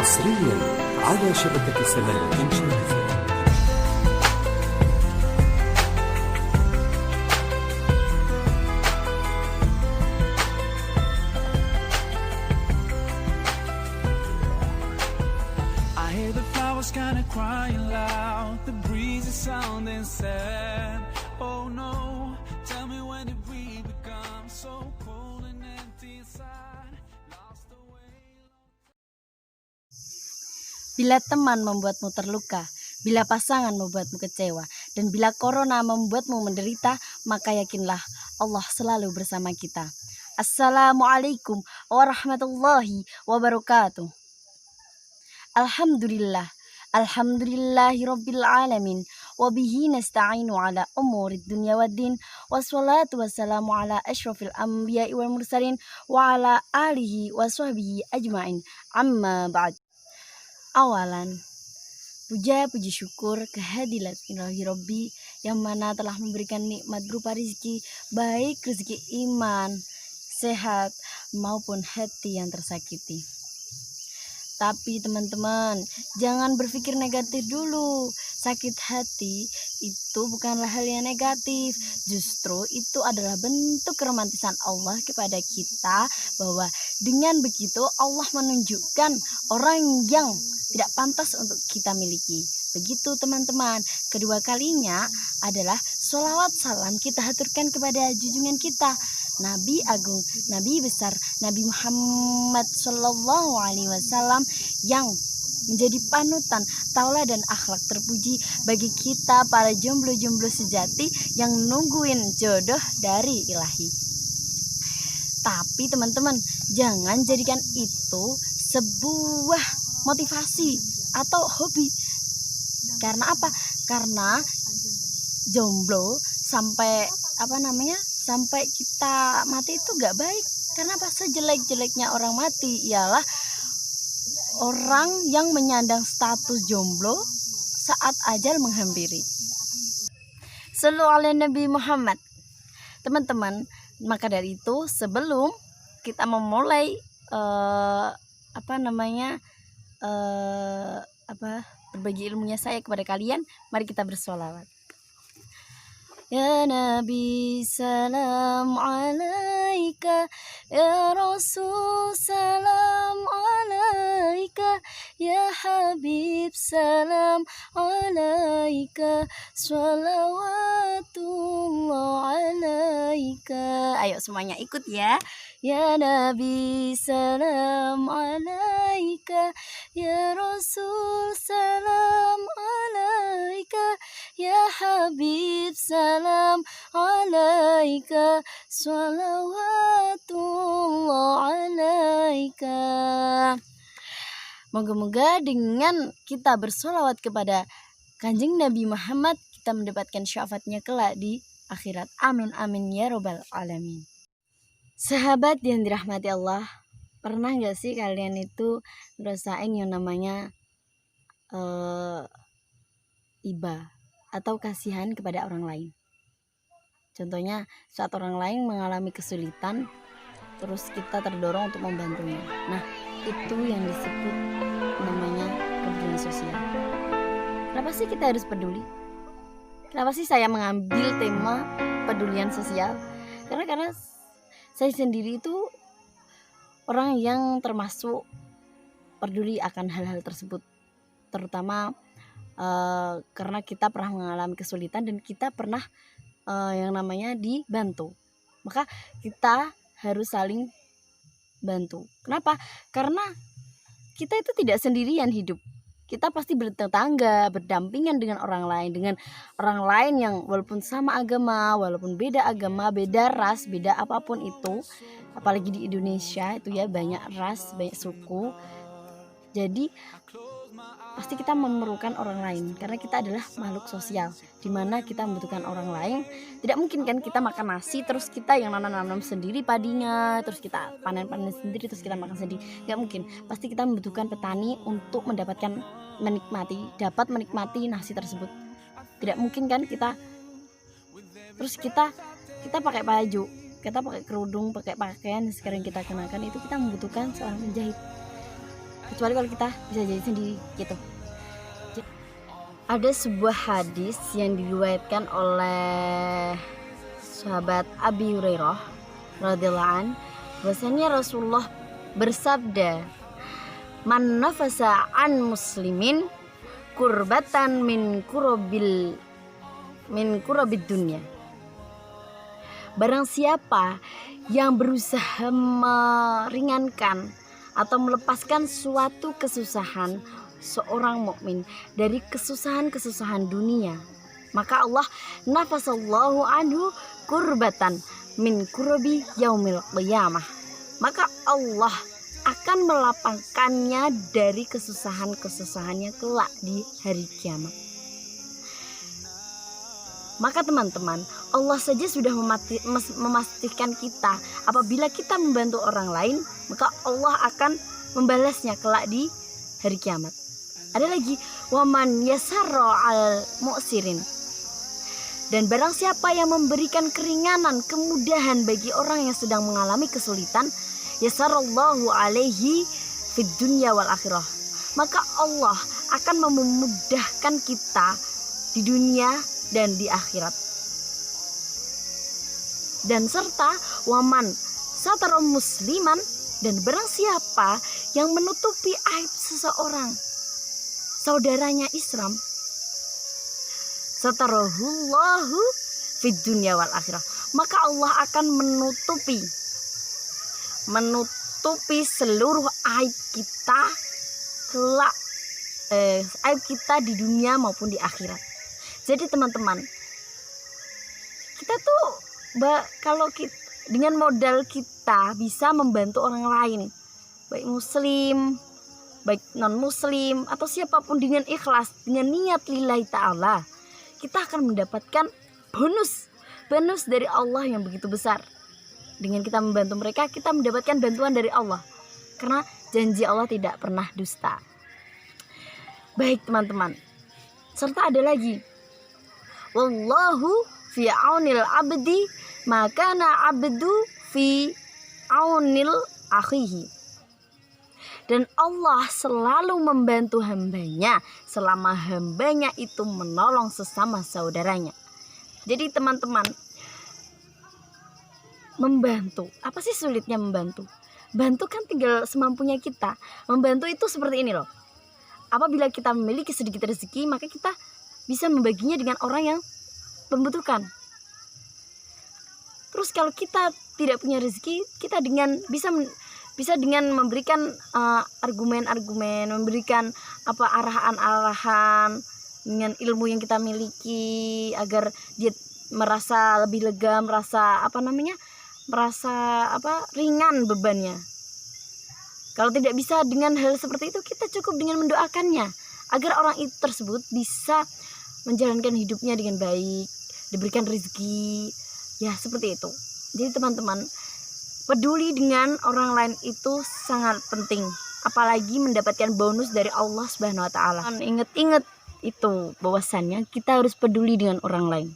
حصريا على شبكة سماء إنشاء. Kind of crying loud, the breeze is sounding sad. Oh no, tell me when did we become so cold and empty inside, lost away. Bila teman membuatmu terluka, bila pasangan membuatmu kecewa, dan bila corona membuatmu menderita, maka yakinlah Allah selalu bersama kita. Assalamualaikum warahmatullahi wabarakatuh. Alhamdulillah. Alhamdulillahirabbil alamin wa bihi nasta'inu ala umurid dunya waddin wassalatu wassalamu ala asyrafil anbiya'i wal mursalin wa ala alihi wa sahbihi ajma'in amma ba'd. Awalan, puja puji syukur kehadirat ilahi Rabbi yang mana telah memberikan nikmat berupa rezeki, baik rezeki iman, sehat maupun hati yang tersakiti. Tapi teman-teman, jangan berpikir negatif dulu. Sakit hati itu bukanlah hal yang negatif. Justru itu adalah bentuk keromantisan Allah kepada kita, bahwa dengan begitu Allah menunjukkan orang yang tidak pantas untuk kita miliki. Begitu teman-teman. Kedua kalinya adalah sholawat salam kita haturkan kepada junjungan kita, Nabi Agung, Nabi besar, Nabi Muhammad Sallallahu Alaihi Wasallam, yang menjadi panutan, tauladan akhlak terpuji bagi kita para jomblo-jomblo sejati yang nungguin jodoh dari ilahi. Tapi teman-teman, jangan jadikan itu sebuah motivasi atau hobi. Karena apa? Karena jomblo sampai sampai kita mati itu gak baik. Karena apa? Sejelek-jeleknya orang mati ialah orang yang menyandang status jomblo saat ajal menghampiri. Shallu ala Nabi Muhammad. Teman-teman, maka dari itu sebelum kita memulai berbagi ilmunya saya kepada kalian, mari kita bersolawat. Ya Nabi salam alaika, ya Rasul salam alaika, ya Habib salam alaika, sholawatullah alaika. Ayo semuanya ikut ya. Ya Nabi salam alaika, ya Rasul salam alaika, ya Habib salam alaika, sholawatullah alaika. Moga-moga dengan kita bersolawat kepada Kanjeng Nabi Muhammad, kita mendapatkan syafaatnya kelak di akhirat. Amin amin ya robbal alamin. Sahabat yang dirahmati Allah, pernah gak sih kalian itu ngerasain yang namanya iba atau kasihan kepada orang lain? Contohnya saat orang lain mengalami kesulitan, terus kita terdorong untuk membantunya. Nah, itu yang disebut namanya kepedulian sosial. Kenapa sih kita harus peduli? Kenapa sih saya mengambil tema pedulian sosial? Karena saya sendiri itu orang yang termasuk peduli akan hal-hal tersebut, terutama karena kita pernah mengalami kesulitan dan kita pernah yang namanya dibantu, maka kita harus saling bantu. Kenapa? Karena kita itu tidak sendirian hidup. Kita pasti bertetangga, berdampingan dengan orang lain yang walaupun sama agama, walaupun beda agama, beda ras, beda apapun itu. Apalagi di Indonesia itu ya, banyak ras, banyak suku. Jadi pasti kita memerlukan orang lain, karena kita adalah makhluk sosial, dimana kita membutuhkan orang lain. Tidak mungkin kan kita makan nasi terus kita yang nanam sendiri padinya, terus kita panen sendiri terus kita makan sendiri. Gak mungkin. Pasti kita membutuhkan petani untuk dapat menikmati nasi tersebut. Tidak mungkin kan kita pakai baju, kita pakai kerudung, pakai pakaian sekarang kita kenakan, itu kita membutuhkan seorang penjahit. kecuali kalau kita bisa jadi sendiri gitu. Ada sebuah hadis yang diriwayatkan oleh sahabat Abi Hurairah radhiyallahu an, bahwasanya Rasulullah bersabda, "Man nafasa an muslimin kurbatan min kurabid dunya." Barang siapa yang berusaha meringankan atau melepaskan suatu kesusahan seorang mukmin dari kesusahan-kesusahan dunia, maka Allah nafasallahu anhu kurbatan min kurabi yaumil qiyamah. Maka Allah akan melapangkannya dari kesusahan-kesusahannya kelak di hari kiamat. Maka teman-teman, Allah saja sudah memastikan kita apabila kita membantu orang lain, maka Allah akan membalasnya kelak di hari kiamat. Ada lagi, waman yasarra al mu'sirin. Dan barang siapa yang memberikan keringanan, kemudahan bagi orang yang sedang mengalami kesulitan, yasarallahu alaihi fid dunya wal akhirah. Maka Allah akan memudahkan kita di dunia dan di akhirat. Dan serta waman satara musliman, dan barang siapa yang menutupi aib seseorang, saudaranya Islam, satarahullahu fid dunya wal akhirah, maka Allah akan menutupi seluruh aib kita kelak, aib kita di dunia maupun di akhirat. Jadi teman-teman, kita tuh kalau kita dengan modal kita bisa membantu orang lain, baik muslim, baik non muslim, atau siapapun, dengan ikhlas, dengan niat lillahi ta'ala, kita akan mendapatkan bonus dari Allah yang begitu besar. Dengan kita membantu mereka, kita mendapatkan bantuan dari Allah, karena janji Allah tidak pernah dusta. Baik teman-teman, serta ada lagi, wallahu fi aunil abdi makana abdu fi aunil akhihi. Dan Allah selalu membantu hambanya selama hambanya itu menolong sesama saudaranya. Jadi teman-teman, membantu, apa sih sulitnya membantu? Bantu kan tinggal semampunya kita. Membantu itu seperti ini loh. Apabila kita memiliki sedikit rezeki, maka kita bisa membaginya dengan orang yang membutuhkan. Terus kalau kita tidak punya rezeki, kita bisa dengan memberikan argumen-argumen, memberikan arahan-arahan dengan ilmu yang kita miliki agar dia merasa lebih lega, merasa ringan bebannya. Kalau tidak bisa dengan hal seperti itu, kita cukup dengan mendoakannya agar orang itu tersebut bisa menjalankan hidupnya dengan baik, diberikan rezeki, ya seperti itu. Jadi teman-teman, peduli dengan orang lain itu sangat penting, apalagi mendapatkan bonus dari Allah Subhanahu wa taala. Ingat-ingat itu bahwasannya kita harus peduli dengan orang lain.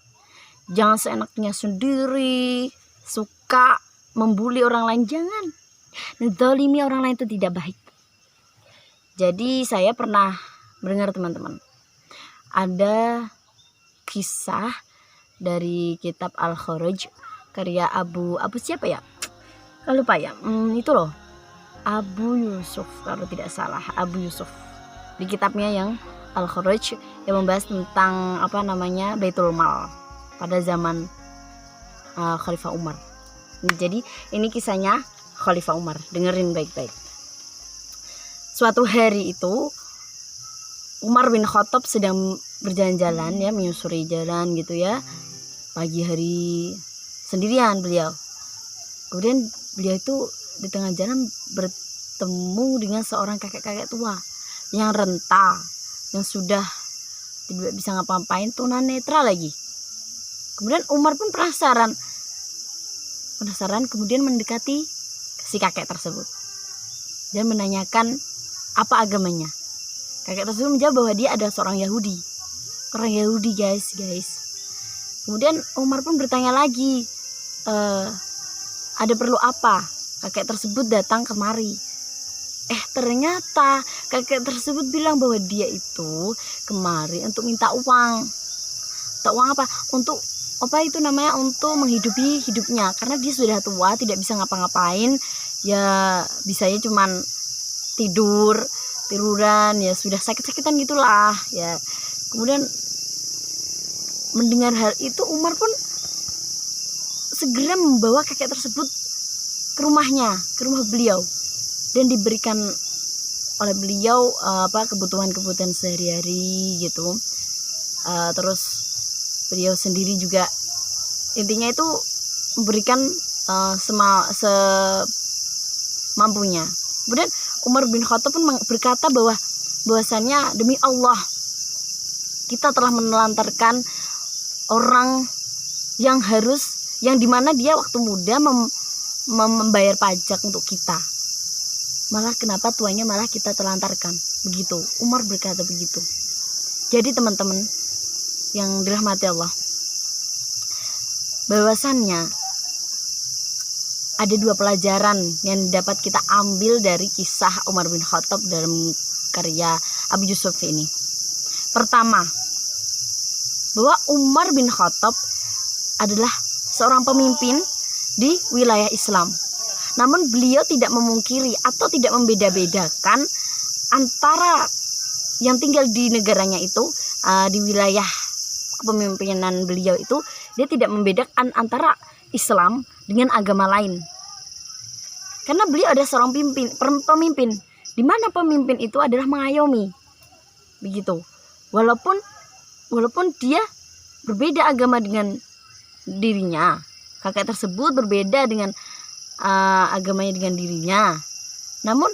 Jangan seenaknya sendiri, suka membuli orang lain, jangan. Menzalimi orang lain itu tidak baik. Jadi saya pernah mendengar teman-teman, ada kisah dari kitab Al-Kharaj karya Abu siapa ya? Lupa ya. Itu loh, Abu Yusuf kalau tidak salah, Abu Yusuf. Di kitabnya yang Al-Kharaj yang membahas tentang Baitul Mal pada zaman Khalifah Umar. Jadi ini kisahnya Khalifah Umar, dengerin baik-baik. Suatu hari itu Umar bin Khattab sedang berjalan-jalan ya, menyusuri jalan gitu ya. Pagi hari sendirian beliau. Kemudian beliau itu di tengah jalan bertemu dengan seorang kakek-kakek tua yang renta, yang sudah tidak bisa ngapa-ngapain, tunanetra lagi. Kemudian Umar pun penasaran kemudian mendekati si kakek tersebut dan menanyakan apa agamanya. Kakek tersebut menjawab bahwa dia adalah seorang Yahudi. Orang Yahudi guys. Kemudian Umar pun bertanya lagi, ada perlu apa? Kakek tersebut datang kemari. Ternyata kakek tersebut bilang bahwa dia itu kemari untuk minta uang. Minta uang apa? Untuk apa itu namanya? Untuk menghidupi hidupnya, karena dia sudah tua, tidak bisa ngapa-ngapain. Ya bisanya cuman tiduran, ya sudah sakit-sakitan gitulah ya. Kemudian mendengar hal itu, Umar pun segera membawa kakek tersebut ke rumahnya, ke rumah beliau, dan diberikan oleh beliau kebutuhan-kebutuhan sehari-hari gitu. Terus beliau sendiri juga intinya itu memberikan semampunya. Kemudian Umar bin Khattab pun berkata bahwasannya demi Allah, kita telah menelantarkan orang yang dimana dia waktu muda membayar pajak untuk kita, malah kenapa tuanya malah kita telantarkan. Begitu Umar berkata begitu. Jadi teman-teman yang dirahmati Allah, bahwasannya ada dua pelajaran yang dapat kita ambil dari kisah Umar bin Khattab dalam karya Abu Yusuf ini. Pertama, bahwa Umar bin Khattab adalah seorang pemimpin di wilayah Islam. Namun beliau tidak memungkiri atau tidak membeda-bedakan antara yang tinggal di negaranya itu, di wilayah kepemimpinan beliau itu, dia tidak membedakan antara Islam dengan agama lain. Karena beliau ada seorang pemimpin, di mana pemimpin itu adalah mengayomi. Begitu. Walaupun dia berbeda agama dengan dirinya, kakek tersebut berbeda dengan agamanya dengan dirinya, namun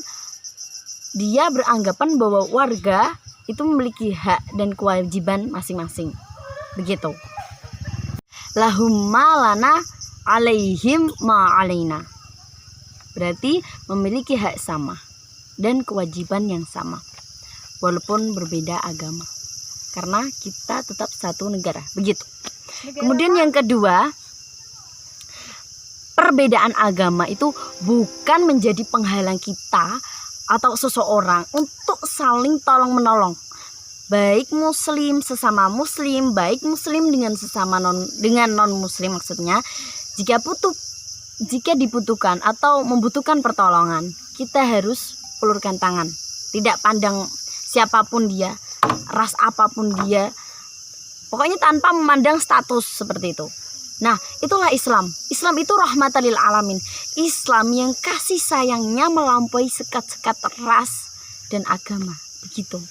dia beranggapan bahwa warga itu memiliki hak dan kewajiban masing-masing. Begitu. Lahum ma lana alaihim ma alaina. Berarti memiliki hak sama dan kewajiban yang sama walaupun berbeda agama, karena kita tetap satu negara. Begitu. Kemudian yang kedua, perbedaan agama itu bukan menjadi penghalang kita atau seseorang untuk saling tolong menolong, baik muslim sesama muslim, baik muslim dengan non muslim. Maksudnya jika dibutuhkan atau membutuhkan pertolongan, kita harus ulurkan tangan, tidak pandang siapapun dia, ras apapun dia, pokoknya tanpa memandang status, seperti itu. Nah, itulah Islam. Islam itu rahmatan lil alamin. Islam yang kasih sayangnya melampaui sekat-sekat ras dan agama. Begitu.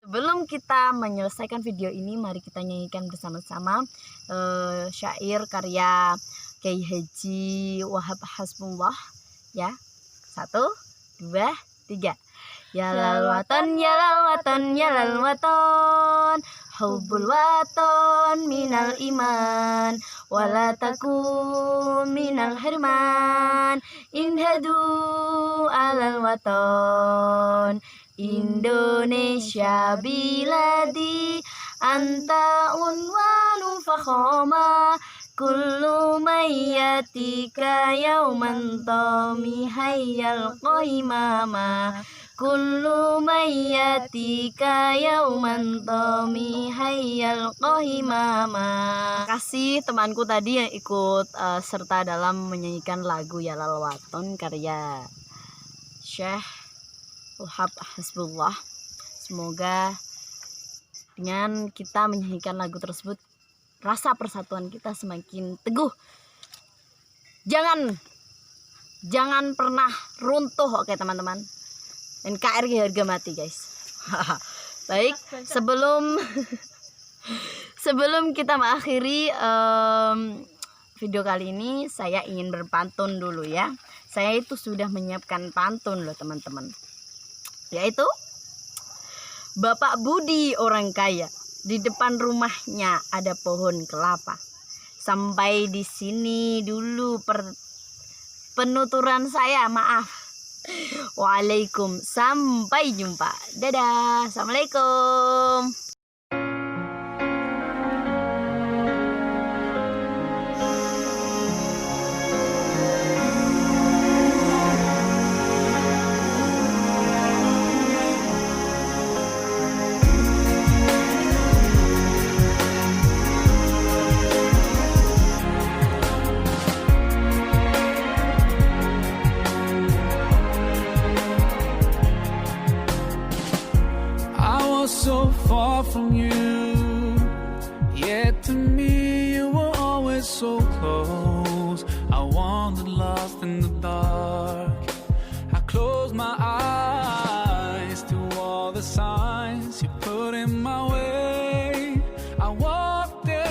Sebelum kita menyelesaikan video ini, mari kita nyanyikan bersama-sama syair karya Kiai Haji Wahab Hasbullah ya. 1, 2, 3. Ya lal watan, ya lal watan, ya lal watan, hubbul watan minal iman, wala takun minal hirman, inhadu alal watan, Indonesia biladi, anta unwanu fakhama, kullu mayyatika yauman tami hayyal qaimama, kullu mayyatika yauman tami hayyal qaimama. Kasih temanku tadi yang ikut serta dalam menyanyikan lagu Ya Lal Waton karya Syekh Wahab Hasbullah. Semoga dengan kita menyanyikan lagu tersebut, rasa persatuan kita semakin teguh. Jangan pernah runtuh, oke teman-teman. NKRI harga mati guys. Baik, sebelum kita mengakhiri video kali ini, saya ingin berpantun dulu ya. Saya itu sudah menyiapkan pantun loh teman-teman, yaitu Bapak Budi orang kaya, di depan rumahnya ada pohon kelapa. Sampai di sini dulu penuturan saya, maaf. Waalaikum, sampai jumpa. Dadah, assalamualaikum. So far from you, yet to me